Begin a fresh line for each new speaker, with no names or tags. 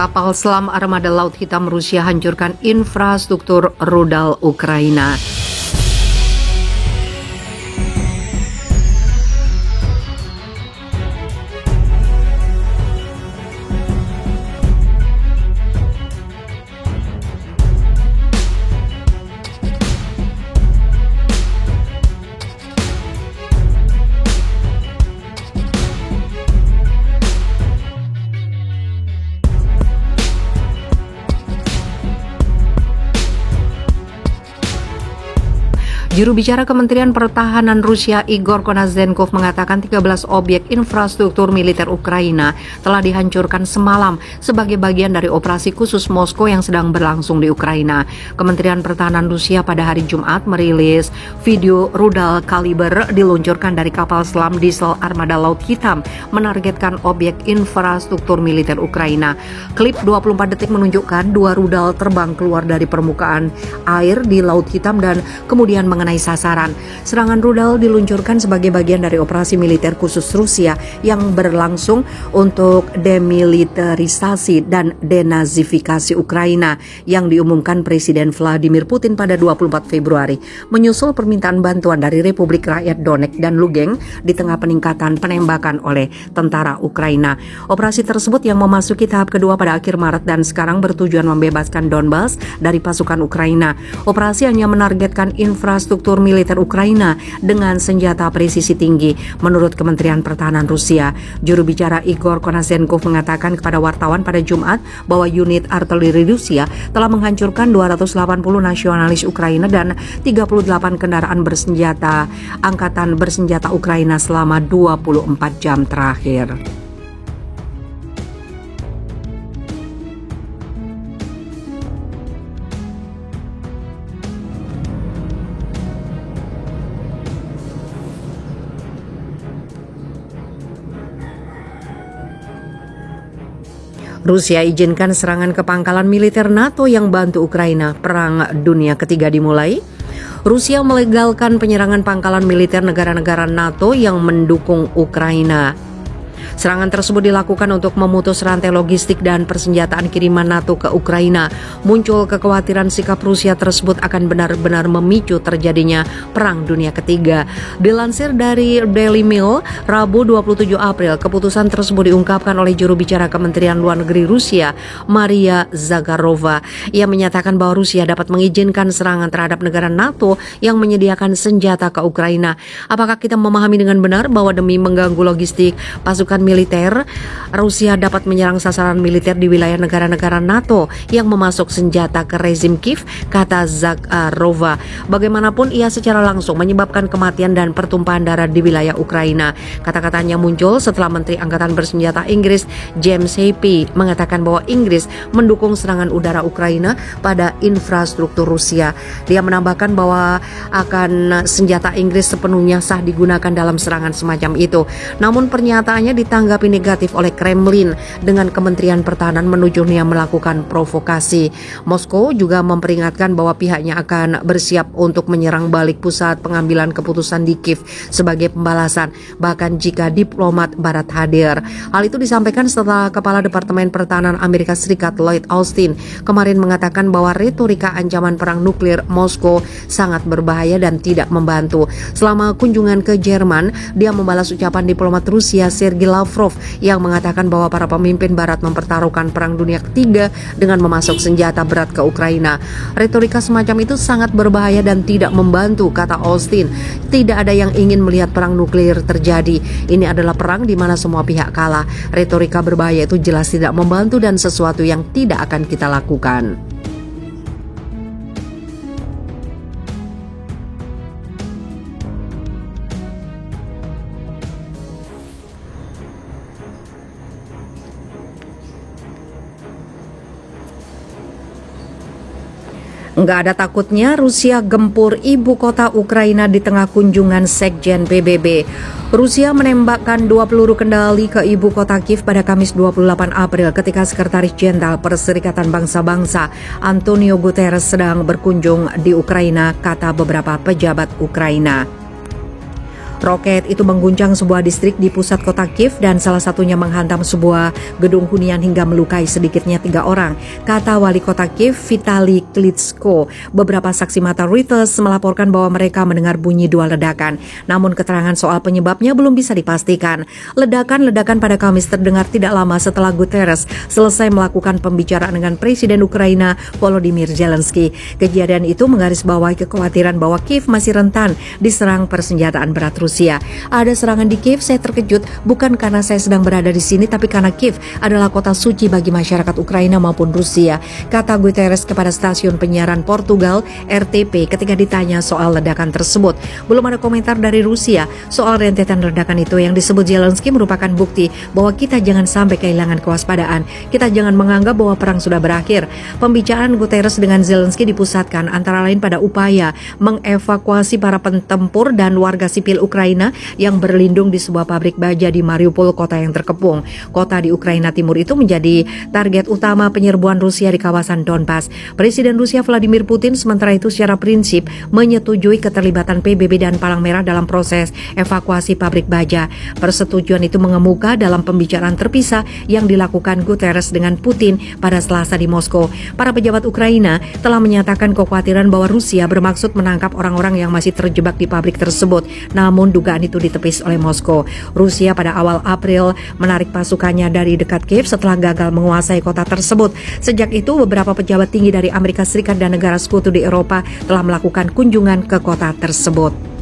Kapal selam armada Laut Hitam Rusia hancurkan infrastruktur rudal Ukraina. Juru bicara Kementerian Pertahanan Rusia Igor Konazenkov mengatakan 13 objek infrastruktur militer Ukraina telah dihancurkan semalam sebagai bagian dari operasi khusus Moskow yang sedang berlangsung di Ukraina. Kementerian Pertahanan Rusia pada hari Jumat merilis video rudal kaliber diluncurkan dari kapal selam diesel armada Laut Hitam menargetkan objek infrastruktur militer Ukraina. Klip 24 detik menunjukkan dua rudal terbang keluar dari permukaan air di Laut Hitam dan kemudian mengenai sasaran. Serangan rudal diluncurkan sebagai bagian dari operasi militer khusus Rusia yang berlangsung untuk demilitarisasi dan denazifikasi Ukraina yang diumumkan Presiden Vladimir Putin pada 24 Februari, menyusul permintaan bantuan dari Republik Rakyat Donetsk dan Lugansk di tengah peningkatan penembakan oleh tentara Ukraina. Operasi tersebut yang memasuki tahap kedua pada akhir Maret dan sekarang bertujuan membebaskan Donbas dari pasukan Ukraina. Operasi hanya menargetkan infrastruktur militer Ukraina dengan senjata presisi tinggi, menurut Kementerian Pertahanan Rusia. Juru bicara Igor Konazenkov mengatakan kepada wartawan pada Jumat bahwa unit artileri Rusia telah menghancurkan 280 nasionalis Ukraina dan 38 kendaraan bersenjata angkatan bersenjata Ukraina selama 24 jam terakhir. Rusia izinkan serangan ke pangkalan militer NATO yang bantu Ukraina. Perang Dunia Ketiga dimulai. Rusia melegalkan penyerangan pangkalan militer negara-negara NATO yang mendukung Ukraina. Serangan tersebut dilakukan untuk memutus rantai logistik dan persenjataan kiriman NATO ke Ukraina. Muncul kekhawatiran sikap Rusia tersebut akan benar-benar memicu terjadinya Perang Dunia Ketiga. Dilansir dari Daily Mail, Rabu 27 April, keputusan tersebut diungkapkan oleh juru bicara Kementerian Luar Negeri Rusia, Maria Zakharova. Ia menyatakan bahwa Rusia dapat mengizinkan serangan terhadap negara NATO yang menyediakan senjata ke Ukraina. Apakah kita memahami dengan benar bahwa demi mengganggu logistik pasukan militer, Rusia dapat menyerang sasaran militer di wilayah negara-negara NATO yang memasok senjata ke rezim Kiev, kata Zakharova. Bagaimanapun ia secara langsung menyebabkan kematian dan pertumpahan darah di wilayah Ukraina. Kata-katanya muncul setelah Menteri Angkatan Bersenjata Inggris James Heappey mengatakan bahwa Inggris mendukung serangan udara Ukraina pada infrastruktur Rusia. Dia menambahkan bahwa akan senjata Inggris sepenuhnya sah digunakan dalam serangan semacam itu. Namun pernyataannya ditanggapi negatif oleh Kremlin dengan Kementerian Pertahanan menuduhnya melakukan provokasi. Moskow juga memperingatkan bahwa pihaknya akan bersiap untuk menyerang balik pusat pengambilan keputusan di Kiev sebagai pembalasan, bahkan jika diplomat Barat hadir. Hal itu disampaikan setelah Kepala Departemen Pertahanan Amerika Serikat Lloyd Austin kemarin mengatakan bahwa retorika ancaman perang nuklir Moskow sangat berbahaya dan tidak membantu. Selama kunjungan ke Jerman, dia membalas ucapan diplomat Rusia Sergei Lavrov yang mengatakan bahwa para pemimpin Barat mempertaruhkan Perang Dunia Ketiga dengan memasok senjata berat ke Ukraina. Retorika semacam itu sangat berbahaya dan tidak membantu, kata Austin. Tidak ada yang ingin melihat perang nuklir terjadi. Ini adalah perang di mana semua pihak kalah. Retorika berbahaya itu jelas tidak membantu dan sesuatu yang tidak akan kita lakukan. Nggak ada takutnya Rusia gempur ibu kota Ukraina di tengah kunjungan Sekjen PBB. Rusia menembakkan 2 peluru kendali ke ibu kota Kiev pada Kamis 28 April ketika Sekretaris Jenderal Perserikatan Bangsa-Bangsa Antonio Guterres sedang berkunjung di Ukraina, kata beberapa pejabat Ukraina. Roket itu mengguncang sebuah distrik di pusat kota Kiev dan salah satunya menghantam sebuah gedung hunian hingga melukai sedikitnya 3 orang, kata wali kota Kiev Vitali Klitschko. Beberapa saksi mata Reuters melaporkan bahwa mereka mendengar bunyi 2 ledakan. Namun keterangan soal penyebabnya belum bisa dipastikan. Ledakan pada Kamis terdengar tidak lama setelah Guterres selesai melakukan pembicaraan dengan Presiden Ukraina Volodymyr Zelensky. Kejadian itu menggarisbawahi kekhawatiran bahwa Kiev masih rentan diserang persenjataan berat Rusia. Ada serangan di Kiev, saya terkejut bukan karena saya sedang berada di sini, tapi karena Kiev adalah kota suci bagi masyarakat Ukraina maupun Rusia, kata Guterres kepada stasiun penyiaran Portugal RTP ketika ditanya soal ledakan tersebut. Belum ada komentar dari Rusia soal rentetan ledakan itu. Yang disebut Zelensky merupakan bukti bahwa kita jangan sampai kehilangan kewaspadaan. Kita jangan menganggap bahwa perang sudah berakhir. Pembicaraan Guterres dengan Zelensky dipusatkan antara lain pada upaya mengevakuasi para pentempur dan warga sipil Ukraina yang berlindung di sebuah pabrik baja di Mariupol, kota yang terkepung. Kota di Ukraina Timur itu menjadi target utama penyerbuan Rusia di kawasan Donbas. Presiden Rusia Vladimir Putin sementara itu secara prinsip menyetujui keterlibatan PBB dan Palang Merah dalam proses evakuasi pabrik baja. Persetujuan itu mengemuka dalam pembicaraan terpisah yang dilakukan Guterres dengan Putin pada Selasa di Moskow. Para pejabat Ukraina telah menyatakan kekhawatiran bahwa Rusia bermaksud menangkap orang-orang yang masih terjebak di pabrik tersebut. Namun dugaan itu ditepis oleh Moskow. Rusia pada awal April menarik pasukannya dari dekat Kiev setelah gagal menguasai kota tersebut. Sejak itu beberapa pejabat tinggi dari Amerika Serikat dan negara sekutu di Eropa telah melakukan kunjungan ke kota tersebut.